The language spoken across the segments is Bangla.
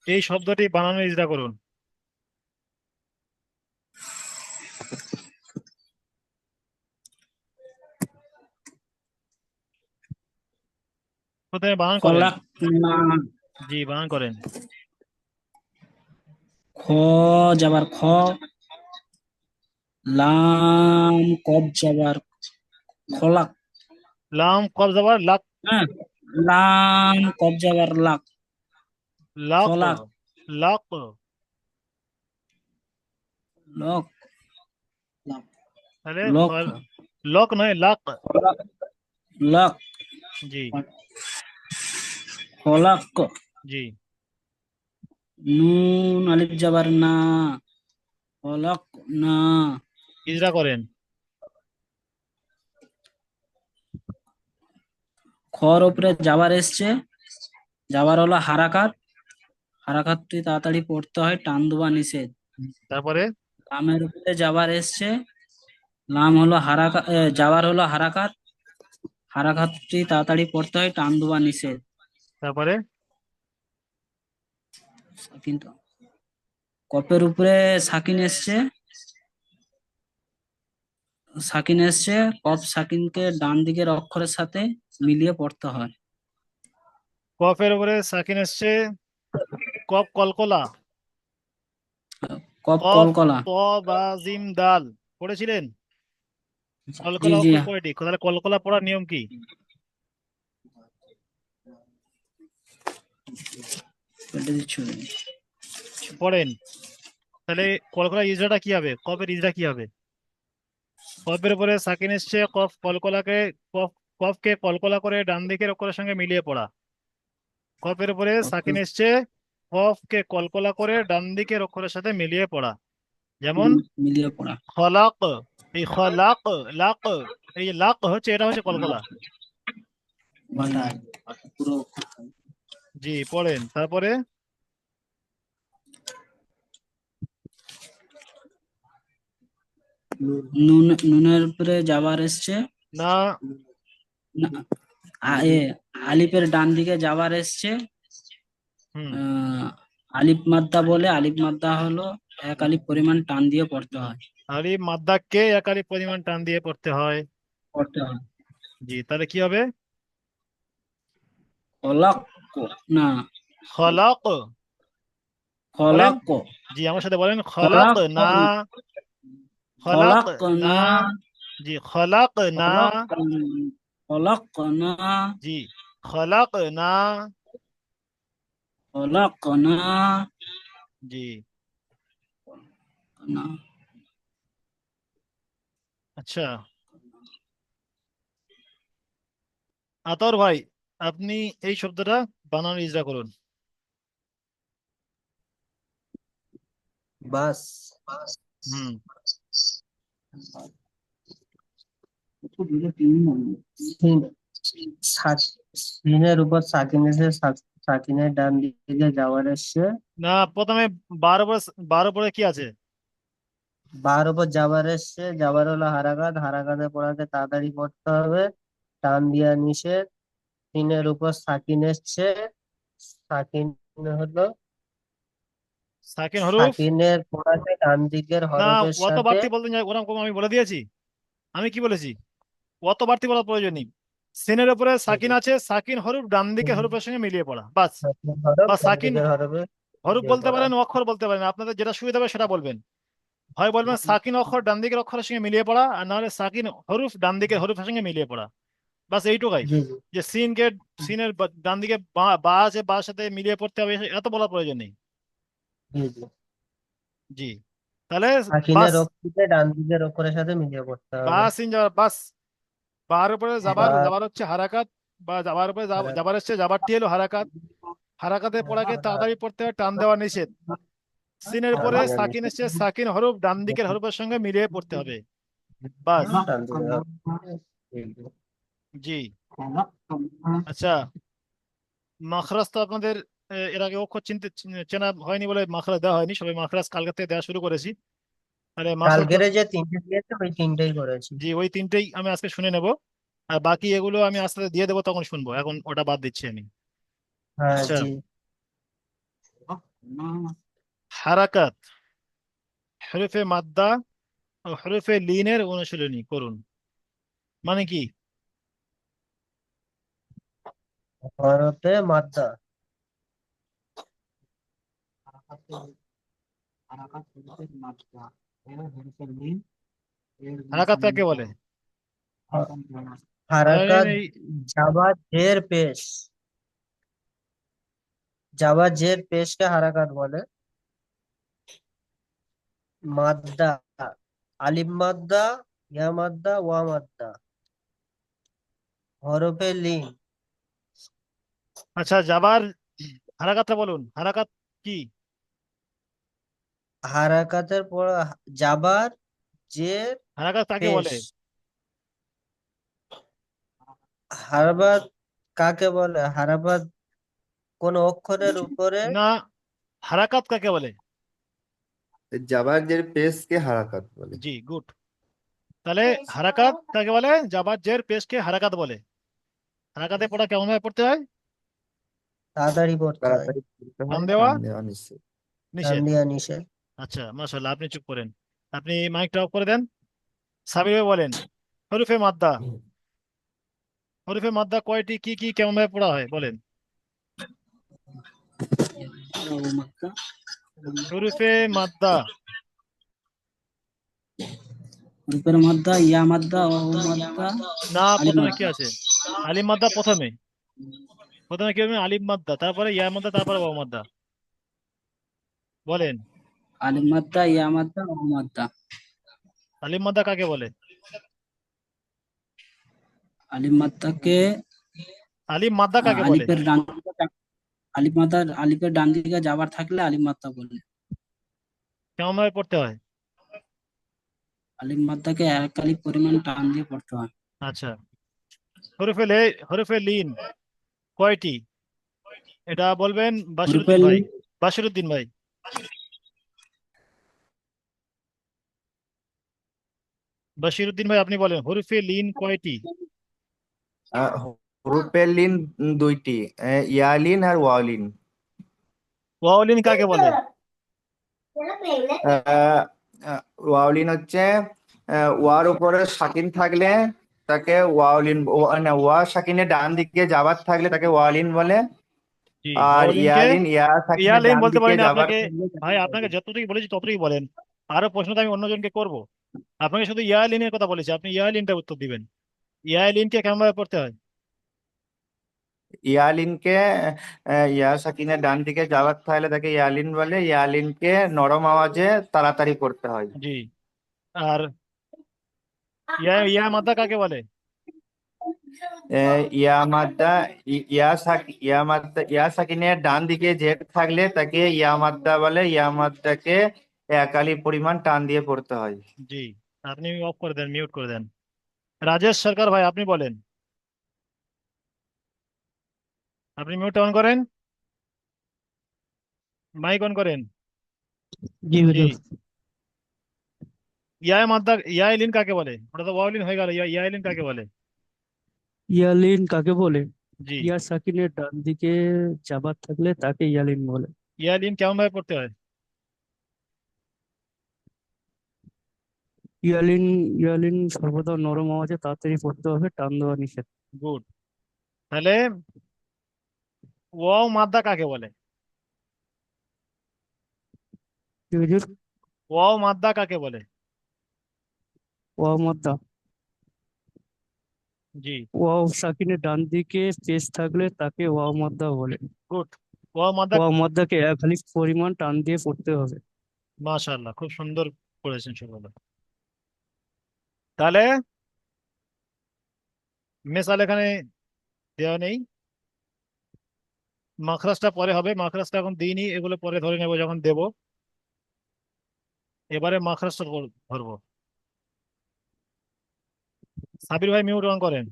এই শব্দটি বানানো ইজরা করুন। প্রথমে বানান করেন। খলাকনা। জি, বানান করেন। খ যাবার খ, লাম কব যাবার খলাক। লাম কব জবর লাক। হ্যাঁ, লাম কব যাবার লাক। লাক। খলাক। লাক। লক। লাক। তাহলে লক। লক নয়, লাক। খলাক। লক। জি। খলাক। জি। নুন আলিফ যাবার না, খলাক না। ইজরা করেন। খর উপরে যাবার এসছে, যাবার হলো হারাকাত। হারাকাতটি তাড়াতাড়ি পড়তে হয়, টান দেওয়া নিষেধ। তারপরে লামের উপরে যাবার এসছে, লাম হলো হারাকাত, যাবার হলো হারাকাত। হারাকাতটি তাড়াতাড়ি পড়তে হয়, টান দেওয়া নিষেধ। তারপরে কিন্তু কপের উপরে সাকিন এসছে, সাকিন এসছে, কফ সাকিনকে ডান দিকের অক্ষরের সাথে মিলিয়ে পড়তে হয়। কফের উপরে সাকিন এসছে, কফ কলকলা। কফ কফ কলকলা। ত বা জিম দাল পড়েছিলেন? জি কলকলা জি, অক্ষর কয়টি? তাহলে কলকলা পড়ার নিয়ম কি? কেটে দিচ্ছি। পড়েন। তাহলে কলকলা ইজরাটা কি হবে? কফের ইজরা কি হবে? কফের উপরে সাকিন এসছে, কফ কলকলাকে কফ কফকে কলকলা করে ডান দিকের অক্ষরের সঙ্গে মিলিয়ে পড়া। কফের উপরে সাকিন কফের এসছে, কফকে কলকলা করে ডান দিকের অক্ষরের সাথে মিলিয়ে পড়া। যেমন মিলিয়ে পড়া। খলাক। এই খলাক, লাক, এই যে লাক হচ্ছে, এটা হচ্ছে কলকলা। বাটায় পুরো। জি, পড়েন। তারপরে নুনের উপরে যাবার এসছে, না। না, আলিফের ডান দিকে যাবার এসছে। হুম। আহ, আলিফ মাদ্দা বলে, আলিফ মাদ্দা হলো এক আলিফ পরিমাণ টান দিয়ে পড়তে হয়। আলিফ মাদ্দাকে এক আলিফ পরিমাণ টান দিয়ে পড়তে হয়। পড়তে হয়। জি, তাহলে কি হবে? খলাক না। খলাক। বলেন। খলাক। জি, আমার সাথে বলেন, খলাক খলাক না। খলাক খলাক না। না। জি, খলাক না। খলাক। খলাক না। জি, খলাক না। খলাক না। জি। না। আচ্ছা, আতর ভাই, আপনি এই শব্দটা বানানোর ইজরা করুন। বাস। হুম। সিন। সিনের উপর সাকিন এসে সাকিনের ডান দিকে যাওয়ার এসছে। না, প্রথমে বারো পরে, বারো পরে কি আছে? বার উপর যাবার এসছে, যাবার হলো হারাকাত, হারাকাতে পড়াকে তাড়াতাড়ি পড়তে হবে, টান দিয়া নিষেধ। সিনের উপর সাকিন এসছে, সাকিন হলো, সাকিন হরুফ। সাকিনের পড়াকে ডান দিকের না, হরফের অত সাথে। বাড়তি বলতে যাই, ওরকম আমি বলে দিয়েছি। আমি কি বলেছি? অত বাড়তি বলার প্রয়োজন নেই। সিনের উপরে সাকিন আছে, সাকিন হরুফ ডান দিকে হরফের সঙ্গে মিলিয়ে পড়া, বাস। সাকিন হরফ বা ডান সাকিন দিকের হরফে হরুফ দিয়ে বলতে পড়া। পারেন, অক্ষর বলতে পারেন, আপনাদের যেটা সুবিধা হবে সেটা বলবেন। হয় বলবেন সাকিন অক্ষর ডান দিকের অক্ষরের সঙ্গে মিলিয়ে পড়া, আর নাহলে সাকিন হরুফ ডান দিকের হরফের সঙ্গে মিলিয়ে পড়া। বাস এইটুকাই। জি জি যে সিনের ডান দিকে বা আছে, বা সাথে মিলিয়ে পড়তে হবে, এত বলার প্রয়োজন নেই। জি জি। জি। তাহলে বাস। সাকিনের অক্ষরকে ডান দিকের অক্ষরের সাথে মিলিয়ে পড়তে হবে। বাস ইন যাবার, বাস। বার উপরে যাবার, বা যাবার হচ্ছে হারাকাত। বা যাবার উপরে যাবার হচ্ছে, যাবারটি হলো হারাকাত। হারাকাতে পড়াকে তাড়াতাড়ি পড়তে হয়, টান দেওয়া নিষেধ। সিনের উপরে সাকিন এসছে, সাকিন হরফ ডান দিকের হরফের সঙ্গে মিলিয়ে পড়তে হবে, বাস। ডান দিকের হরফ। জি। আচ্ছা, মাখরাজ তো আপনাদের এর আগে অক্ষর চিনতে চেনা হয়নি বলে মাখরাজ দেওয়া হয়নি, সবাই মাখরাজ কালকে থেকে দেওয়া শুরু করেছি। তাহলে মাখরাজ কালকের যে তিনটে দিয়েছে ওই তিনটেই করেছি। জি, ওই তিনটেই আমি আজকে শুনে নেব। আর বাকি এগুলো আমি আস্তে আস্তে দিয়ে দেবো, তখন শুনবো, এখন ওটা বাদ দিচ্ছি আমি। হ্যাঁ আচ্ছা, জি। হারাকাত, হরফে মাদ্দা ও হরফে লিনের অনুশীলনী করুন, মানে কি? হরফে মাদ্দা। হারাকাত কাকে বলে? হ- ধরেন হারাকাত এই, জাবা জের পেশ। জাবা জের পেশকে হারাকাত বলে। মাদ্দা, আলিফ মাদ্দা, ইয়া মাদ্দা, ওয়া মাদ্দা। হরফে লিন। আচ্ছা যাবার হারাকাতটা বলুন, হারাকাত কি? হারাকাতের পর জাবার জের হারাকাত কাকে পেশ। বলে? হারবাদ কাকে বলে? হারাবাদ কোন অক্ষরের উপরে। না, হারাকাত কাকে বলে? জাবার জের পেশকে হারাকাত বলে। জি, গুড। তাহলে হারাকাত কাকে বলে? জাবার জের পেশকে হারাকাত বলে। হারাকাতে পড়া কেমন ভাবে পড়তে হয়? তাড়াতাড়ি পড়তে হয়। তাড়াতাড়ি করতে টান হয়, দেওয়া টান দেওয়া নিশ্চয়। টান নিষেধ। দিয়া নিষেধ। আচ্ছা, মাশাআল্লাহ, আপনি চুপ করেন। আপনি মাইকটা অফ করে দেন। সাবির ভাই বলেন, হরফে মাদ্দা, হরফে মাদ্দা কয়টি, কি কি কেমন ভাবে পড়া হয় বলেন? হরফে মাদ্দা। রূপের মাদ্দা, ইয়া মাদ্দা, ওয়াও মাদ্দা, না, আলিফ প্রথমে কি মাদ্দা। আছে? আলিম মাদ্দা প্রথমে। প্রথমে কি হবে? আলিম মাদ্দা, তারপরে ইয়া মাদ্দা, তারপরে ওয়াও মাদ্দা। বলেন, আলিফ মাদ্দা, ইয়া মাদ্দা, ওয়াও মাদ্দা। আলিম মাদ্দা কাকে বলে? আলিফ মাদ্দাকে আলিম মাদ্দা কাকে বলে? আলিফের ডান দিকে আলিফ মাদ্দা, আলিফের ডান দিকে যাবার থাকলে আলিফ মাদ্দা বলে। কেমন ভাবে পড়তে হয়? আলিফ মাদ্দাকে এক আলিফ পরিমাণ টান দিয়ে পড়তে হয়। আচ্ছা, হরফে হরফে লিন কয়টি? এটা বলবেন বাশিরুদ্দিন রূপের ভাই। বাশিরুদ্দিন ভাই, বাশিরুদ্দিন ভাই আপনি বলেন, হরফে লিন কয়টি? আহ, হরফের লিন দুইটি, ইয়ালিন আর ওয়ালিন। ওয়াওলিন কাকে বলে? আহ, ওয়ালিন হচ্ছে ওয়ার উপরে সাকিন থাকলে তাকে ওয়ালিন, না, ওয়া সাকিনের ডান দিকে যাবার থাকলে তাকে ওয়ালিন বলে। জি, আর ওয়াওলিনকে ইয়ালিন, ইয়া সাকিনের ইয়ালিন ডান বলতে দিকে পারি না যাবার আপনাকে। থাকলে তাকে ভাই আপনাকে ওয়ালিন। যতটুকু বলেছি ততটুকু বলেন। আরো প্রশ্ন তো আমি অন্যজনকে করব। আপনাকে শুধু ইয়ালিনের কথা বলেছি, আপনি ইয়ালিনটা উত্তর দিবেন। ইয়ালিনকে কেমন ভাবে পড়তে হয়? ইয়ালিনকে ইয়া সাকিনের ডান দিকে যাবার থাকলে তাকে ইয়ালিন বলে। ইয়ালিনকে নরম আওয়াজে তাড়াতাড়ি করতে হয়। জি। আর ইয়া মাদ্দা কাকে বলে? ইয়া মাদ্দা, ইয়া মাদ্দা, ইয়া সাকিনের ডান দিকে জের থাকলে তাকে ইয়া মাদ্দা বলে। ইয়া মাদ্দাকে একালি পরিমাণ টান দিয়ে পড়তে হয়। জি, আপনি অফ করে দেন, মিউট করে দেন। রাজেশ সরকার ভাই আপনি বলেন, আপনি মিউট অন করেন, মাইক অন করেন। জি জি, হুজুর। মাদ্দা, লিন কাকে বলে? ওটা তো ওয়াওলিন হয়ে গেল, লিন কাকে বলে? ইয়ালিন কাকে বলে? জি, ইয়া সাকিনের ডান দিকে যাবার থাকলে তাকে ইয়ালিন বলে। লিন কেমন ভাবে পড়তে হয়? ইয়ালিন, ইয়ালিন সর্বদা নরম আওয়াজে তাড়াতাড়ি পড়তে হবে, টান দেওয়া নিষেধ। গুড। তাহলে ওয়াও মাদ্দা কাকে বলে? জি হুজুর। ওয়াও মাদ্দা কাকে বলে? ওয়াও মাদ্দা, জি, ওয়াও সাকিনের ডান দিকে পেশ থাকলে তাকে ওয়াও মাদ্দা বলে। গুড। ওয়াও মাদ্দা। ওয়াও মাদ্দাকে এক আলিফ পরিমাণ টান দিয়ে পড়তে হবে। মাশাআল্লাহ, খুব সুন্দর করেছেন সকলে। তাহলে মেসাল এখানে দেওয়া নেই, মাখরাজটা পরে হবে, মাখরাজটা এখন দিইনি, এগুলো পরে ধরে নেবো যখন দেব। এবারে মাখরাজটা ধরবো। সাবির ভাই মিউট অন করেন।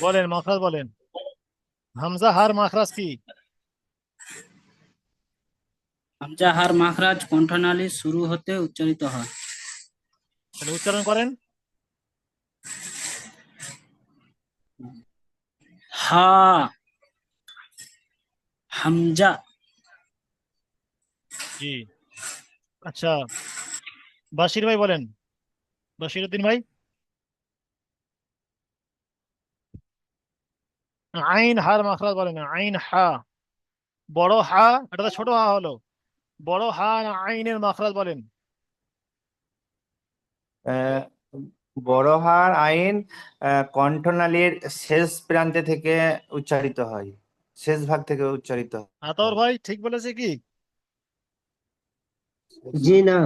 বলেন, মাখরাজ বলেন। হামজা হার মাখরাজ কি? হামজা হার মাখরাজ কণ্ঠনালীর শুরু হতে উচ্চারিত হয়। তাহলে উচ্চারণ করেন। হা, হামজা। জি। আচ্ছা, বাশির ভাই বলেন, বাশির উদ্দিন ভাই। আইন হার মাখরাজ বলেন, আইন হা। বড় হা, এটা তো ছোট হা হলো। বড় হা না আইনের মাখরাজ বলেন। আহ, বড় হার আইন কণ্ঠনালীর শেষ প্রান্তে থেকে উচ্চারিত হয়, শেষ ভাগ থেকে উচ্চারিত আতর হয়। ভাই ঠিক বলেছে কি? জি না,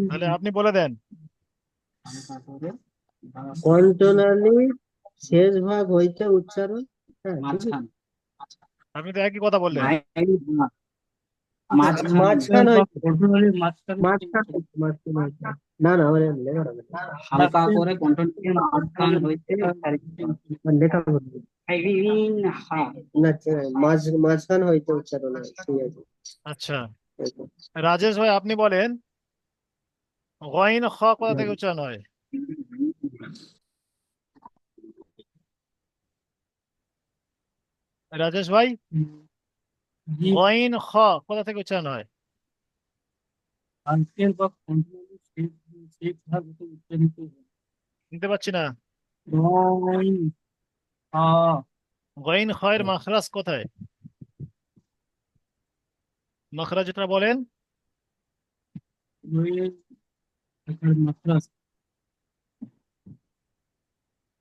তাহলে আপনি বলে দেন। কণ্ঠনালী শেষ ভাগ হইতে উচ্চারণ। হ্যাঁ ঠিকই। মাঝখান, আপনি তো একই কথা বললেন। আইন মাঝখান, মাঝখান হইতে, কণ্ঠনালীর মাঝখানে মাঝখান হইতে, মাঝখান হইতে। না না আমার এখানে লেখা হবে না। হালকা করে কণ্ঠনালীর মাঝখান হইতে আমার লেখা হবে না। আইন হা। না, মাঝখান হইতে উচ্চারণ হয়, ঠিক আছে। আচ্ছা, রাজেশ ভাই আপনি বলেন, গইন খ কোথা থেকে উচ্চারণ হয়? রাজেশ ভাই, জি, গইন খ কোথা থেকে উচ্চারণ হয়? আজকের বা কণ্ঠনালীর শেষ শেষ ভাগ হতে উচ্চারিত হয়। শুনতে পাচ্ছি না। গইন, হা, গইন খ এর মাখরাজ কোথায়? মাখরাজটা বলেন। গইয়ের মাখরাজ,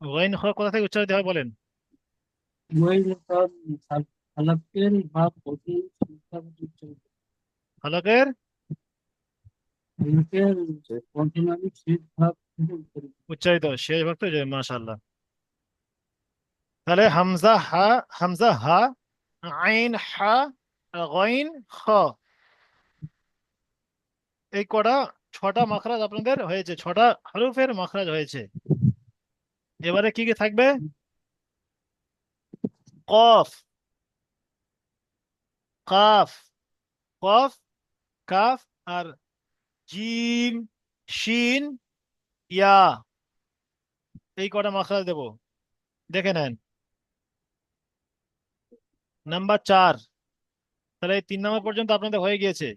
গইন খ কোথা থেকে উচ্চারিত হয় বলেন। গইয়ের তার হালাকের ভাগ হতে শেষ ভাগ হতে উচ্চারিত হয়। হলকের হালাকের কণ্ঠনালীর শেষ ভাগ থেকে উচ্চারিত হয়। উচ্চারিত হয়, শেষ ভাগ তো মাশাআল্লাহ। তাহলে হামজা হা, হামজা হা, আইন হা, গইন খ, এই কটা ছটা মাখরাজ আপনাদের হয়েছে, ছটা হরফের মাখরাজ হয়েছে। এবারে কি কি থাকবে? কফ, কাফ, কফ, কাফ, আর জিম, শিন, ইয়া, এই কটা মাখরাজ দেব, দেখে নেন। নাম্বার 4, তাহলে এই 3 নম্বর পর্যন্ত আপনাদের হয়ে গিয়েছে।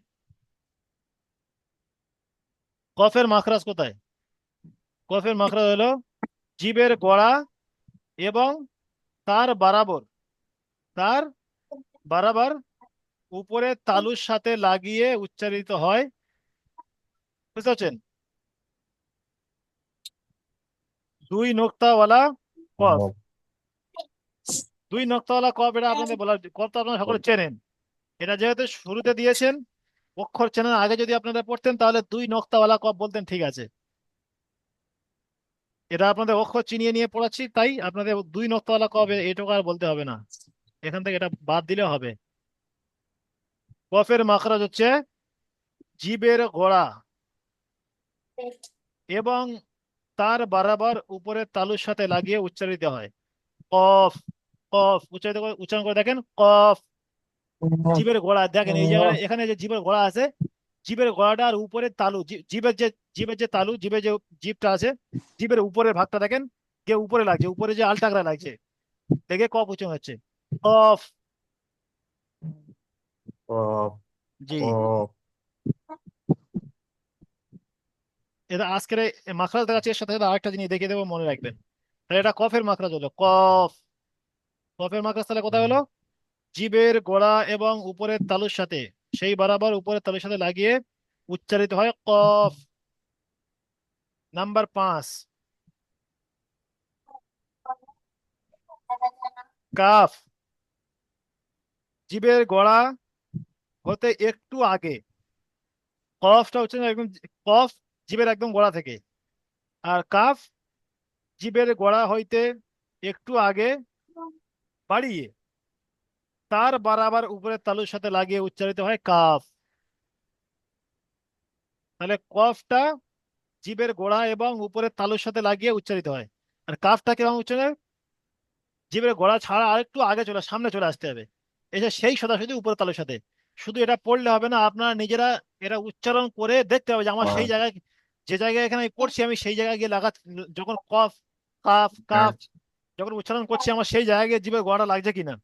কফের মাখরাজ কোথায়? কফের মাখরাজ হলো জিবের গোড়া এবং তার বরাবর, তার বরাবর উপরে তালুর সাথে লাগিয়ে উচ্চারিত হয়। বুঝতে পারছেন? 2 নোক্তাওয়ালা কফ। 2 নোক্তাওয়ালা কফ, এটা আপনাদের বলার, কফ তো আপনারা সকলে চেনেন। এটা যেহেতু শুরুতে দিয়েছেন, অক্ষর চেনার আগে যদি আপনারা পড়তেন তাহলে 2 নোক্তাওয়ালা কফ বলতেন, ঠিক আছে। এটা আপনাদের অক্ষর চিনিয়ে নিয়ে পড়াচ্ছি, তাই আপনাদের 2 নোক্তাওয়ালা কফ এটুকু আর বলতে হবে না, এখান থেকে এটা বাদ দিলে হবে। কফের মাখরাজ হচ্ছে জিবের গোড়া এবং তার বরাবর উপরে তালুর সাথে লাগিয়ে উচ্চারিত হয়। কফ, কফ উচ্চারণ করে দেখেন, কফ। জিভের গোড়া দেখেন, এই জায়গায় এখানে যে জিভের গোড়া আছে, জিভের গোড়াটার উপরে তালু, জিভের যে তালু, জিভের যে জিভটা আছে, জিভের উপরের ভাগটা দেখেন, যে উপরে লাগছে, উপরে যে আলটাগড়া লাগছে, দেখে কফ উচ্চারণ হচ্ছে, কফ। কফ, জি। কফ। এটা আজকের এই মাখরাজ দেখাচ্ছি, এর সাথে সাথে আরেকটা জিনিস দেখিয়ে দেবো, মনে রাখবেন। তাহলে এটা কফের মাখরাজ হলো, কফ। কফের মাখরাজ তাহলে কোথায় হলো? জিভের গোড়া এবং উপরের তালুর সাথে, সেই বরাবর উপরের তালুর সাথে লাগিয়ে উচ্চারিত হয়, কফ। Number 5, calf. জিভের গোড়া হতে একটু আগে, কফটা হচ্ছে না একদম, কফ জিভের একদম গোড়া থেকে, আর কাফ জিভের গোড়া হইতে একটু আগে বাড়িয়ে তার বরাবর উপরের তালুর সাথে লাগিয়ে উচ্চারিত হয়, কাফ। তাহলে কফটা জিভের গোড়া এবং উপরের তালুর সাথে লাগিয়ে উচ্চারিত হয়, আর কাফটা কেমন উচ্চারণ হয়? জিভের গোড়া ছাড়া আর একটু আগে সামনে চলে আসতে হবে, এসে সেই সোজাসুজি উপরে তালুর সাথে। শুধু এটা পড়লে হবে না, আপনারা নিজেরা এটা উচ্চারণ করে দেখতে হবে যে আমার সেই জায়গায়, যে জায়গায় এখানে আমি পড়ছি আমি সেই জায়গায় গিয়ে যখন কফ কাফ কাফ যখন উচ্চারণ করছি আমার সেই জায়গায় গিয়ে জিভের গোড়াটা লাগছে কিনা,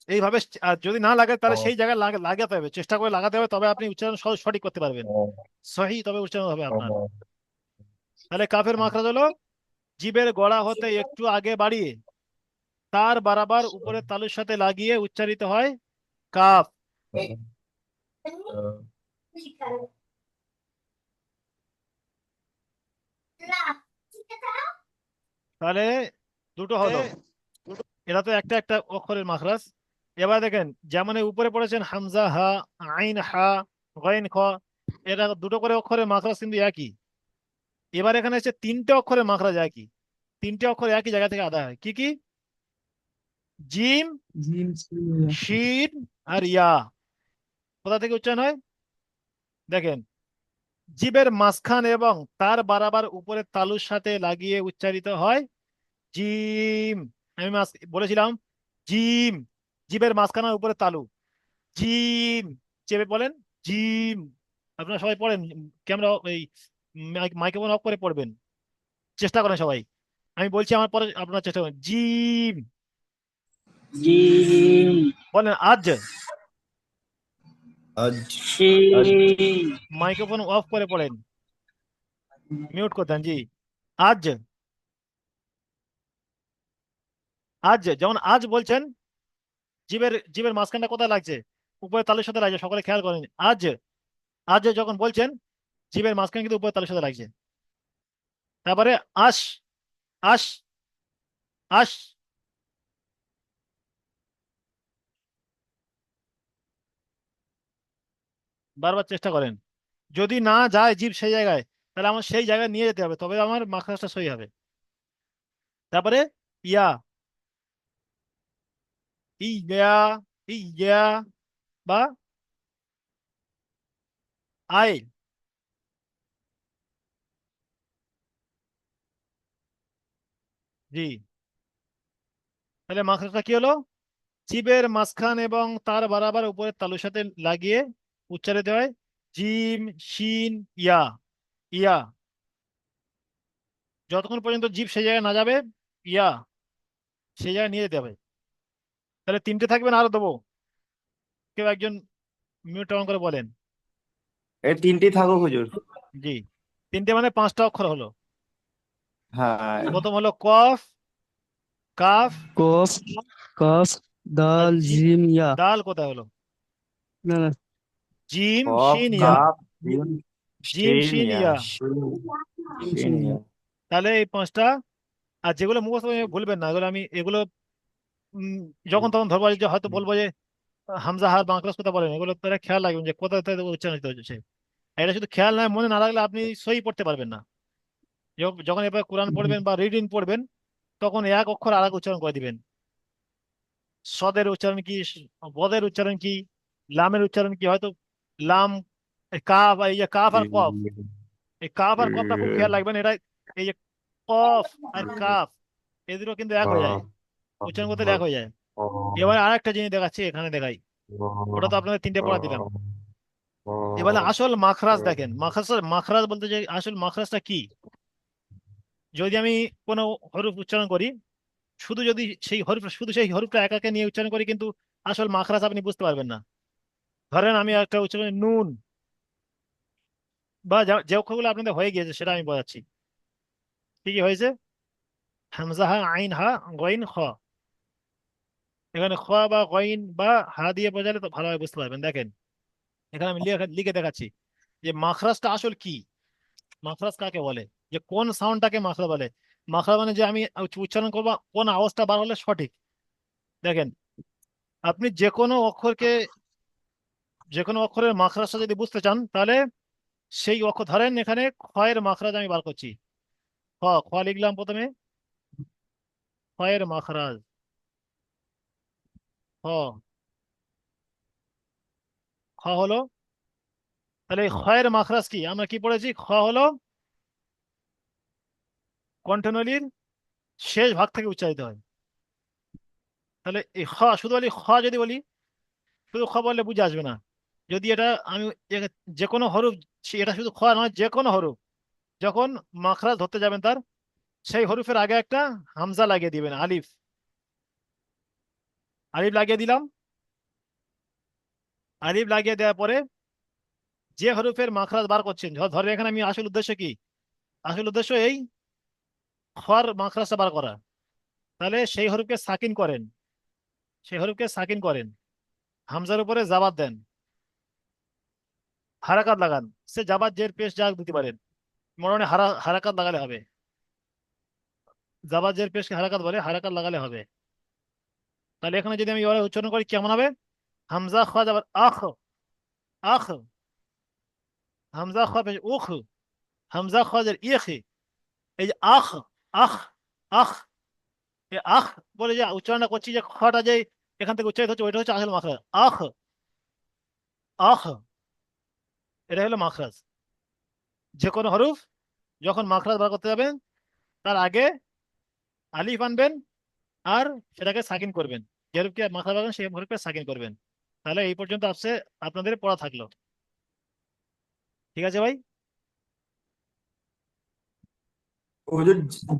এইভাবে। আর যদি না লাগে তাহলে সেই জায়গায় লাগাতে হবে, চেষ্টা করে লাগাতে হবে, তবে আপনি উচ্চারণ সঠিক করতে পারবেন, সহি তবে উচ্চারণ হবে আপনার। তাহলে কাফের মাখরাজ হলো জিভের গোড়া হতে একটু আগে বাড়িয়ে তার বরাবর উপরে তালুর সাথে লাগিয়ে উচ্চারিত হয় কাফ। তাহলে দুটো হলো, এটা তো একটা একটা অক্ষরের মাখরাজ। এবার দেখেন যেমন এই উপরে পড়েছেন হামজা হা, আইন হা, গইন খ, এরা দুটো করে অক্ষরের মাখরাজ কিন্তু একই। এবার এখানে হচ্ছে তিনটে অক্ষরের মাখরাজ একই, তিনটে অক্ষর একই জায়গা থেকে আদায় হয়। কি কি? জিম, জিম শিন আর ইয়া। কোথা থেকে উচ্চারণ হয় দেখেন, জিভের মাঝখান এবং তার বরাবর উপরে তালুর সাথে লাগিয়ে উচ্চারিত হয় জিম। আমি বলেছিলাম জিম, জিভের মাঝখান আর উপরে তালু, জিম, চেপে বলেন জিম। আপনারা সবাই পড়েন, ক্যামেরা এই মাইক্রোফোন অফ করে পড়বেন, চেষ্টা করেন সবাই। আমি বলছি আমার পরে আপনারা চেষ্টা করেন জিম। জিম বলেন আজ। শিন মাইক্রোফোন অফ করে পড়েন, মিউট করতেন জি। আজ, আজ যেমন আজ বলছেন, জিভের জিভের মাঝখানটা কোথায় লাগছে? উপরে তালুর সাথে লাগছে, সকলে খেয়াল করেন। আজ, আজ যখন বলছেন জিভের মাঝখানে কিন্তু উপরে তালুর সাথে লাগছে। তারপরে আশ, আশ, আশ। বারবার চেষ্টা করেন, যদি না যায় জিভ সেই জায়গায়, তাহলে আমার সেই জায়গায় নিয়ে যেতে হবে, তবে আমার মাখরাজটা সই হবে। তারপরে ইয়া, ইয়া, ইয়া, বা আই। জি। তাহলে মাখরাজটা কি হলো? জিভের মাঝখান এবং তার বরাবর উপরে তালুর সাথে লাগিয়ে উচ্চারিত হয় জিম, শিন, ইয়া, ইয়া। যতক্ষণ পর্যন্ত জিভ সেই জায়গায় না যাবে, ইয়া সেই জায়গায় নিয়ে যেতে হবে। তাহলে তিনটে থাকবে না আরো দেবো? কেউ একজন মিউট অন করে বলেন। এই তিনটি থাকুক হুজুর। জি, তিনটে মানে পাঁচটা অক্ষর হলো। হ্যাঁ। প্রথম হলো কফ, কাফ কফ কফ আর দাল জি। জিম ইয়া। দাল কোথায় হলো? না না জিম, কফ শিন, ইয়া। কাপ জিম জিম, শিন শিন, ইয়া ইয়া। শিন জিম শিন শিন ইয়া। ইয়া। তাহলে এই পাঁচটা। আর যেগুলো মুখস্থ ভুলবেন না, এগুলো আমি এগুলো উম, যখন তখন ধরবো, যে হয়তো বলবো যে হামজা হার বাংলাদেশ কথা বলেন, এগুলো তারা খেয়াল রাখবেন যে কোথা থেকে উচ্চারণ হচ্ছে। এটা শুধু খেয়াল নয়, মনে না রাখলে আপনি সই পড়তে পারবেন না। যখন এবার কোরআন পড়বেন বা রিডিং পড়বেন, তখন এক অক্ষর আর এক উচ্চারণ করে দিবেন। সদের উচ্চারণ কি, বদের উচ্চারণ কি, লামের উচ্চারণ কি, হয়তো লাম, কাফ, এই যে কাফ আর কফ, এই কাফ আর কফটা খুব খেয়াল রাখবেন। এটা এই যে কফ আর কাফ, এই দুটো কিন্তু এক হয়ে যায়, উচ্চারণ করতে এক হয়ে যায়। এবার আর একটা জিনিস দেখাচ্ছি, এখানে দেখাই। ওটা তো আপনাদের তিনটে পড়া দিলাম। এবারে আসল মাখরাজ দেখেন, মাখরাজ, মাখরাজ বলতে যে আসল মাখরাজটা কি। যদি আমি কোনো হরফ উচ্চারণ করি, শুধু সেই হরফটা একাকে নিয়ে উচ্চারণ করি, কিন্তু আসল মাখরাজ আপনি বুঝতে পারবেন না। ধরেন আমি একটা উচ্চারণ নুন, বা যে অক্ষরগুলো আপনাদের হয়ে গিয়েছে সেটা আমি বোঝাচ্ছি। কি কি হয়েছে? হামজা হা, আইন হা, গইন খ। এখানে খ বা গইন বা হা দিয়ে বোঝালে তো ভালোভাবে বুঝতে পারবেন। দেখেন এখানে আমি লিখে লিখে দেখাচ্ছি যে মাখরাজটা আসল কি। মাখরাজ কাকে বলে, যে কোন সাউন্ডটাকে মাখরাজ বলে। মাখরাজ মানে যে আমি উচ্চারণ করবো কোন আওয়াজটা বার হলে সঠিক। দেখেন আপনি যে কোনো অক্ষরের মাখরাজটা যদি বুঝতে চান, তাহলে সেই অক্ষর ধরেন, এখানে খয়ের মাখরাজ আমি বার করছি। খ, খ লিখলাম প্রথমে, খয়ের মাখরাজ খ, খ হলো। তাহলে এই খয়ের মাখরাজ কি, আমরা কি পড়েছি? খ হলো কণ্ঠনলীর শেষ ভাগ থেকে উচ্চারিত হয়। তাহলে এই খ শুধু বলি খ, যদি বলি শুধু খ বললে বুঝে আসবে না। যদি এটা আমি যে কোনো হরফ, এটা শুধু খ নয়, যে কোনো হরফ যখন মাখরাজ ধরতে যাবেন তার, সেই হরফের আগে একটা হামজা লাগিয়ে দিবেন, আলিফ। আলিফ লাগিয়ে দিলাম। আলিফ লাগিয়ে দেওয়ার পরে যে হরফের মাখরাজ বার করছেন, ধরে এখানে আমি আসল উদ্দেশ্য কি, আসল উদ্দেশ্য এই খর মাখরাজটা বার করা। তাহলে সেই হরফকে সাকিন করেন, সেই হরফকে সাকিন করেন, হামজার উপরে জাবাত দেন, হারাকাত লাগান। সে জাবাত জের পেশ যা দিতে পারেন, মরণে হারাকাত লাগালে হবে। জাবাত জের পেশকে হারাকাত বলে, হারাকাত লাগালে হবে। তাহলে এখানে যদি আমি এবারে উচ্চারণ করি কেমন হবে, হামজা খ যাবার আখ, আখ, হামজা খ পেশ উখ, হামজা খ জের ইখ, এই যে আখ, আখ, আখ, এই আখ বলে যে উচ্চারণটা করছি, যে খটা যে এখান থেকে উচ্চারিত হচ্ছে, ওইটা হচ্ছে আসল মাখরাজ। আখ, আখ, এটা হলো মাখরাজ। যে কোনো হরফ যখন মাখরাজ বার করতে যাবেন তার আগে আলিফ আনবেন, আর সেটাকে সাকিন করবেন। যে হরফকে মাখরাজ বানাবেন সেই হরফকে সাকিন করবেন। তাহলে এই পর্যন্ত আসছে, আপনাদের পড়া থাকলো। ঠিক আছে ভাই? হুজুর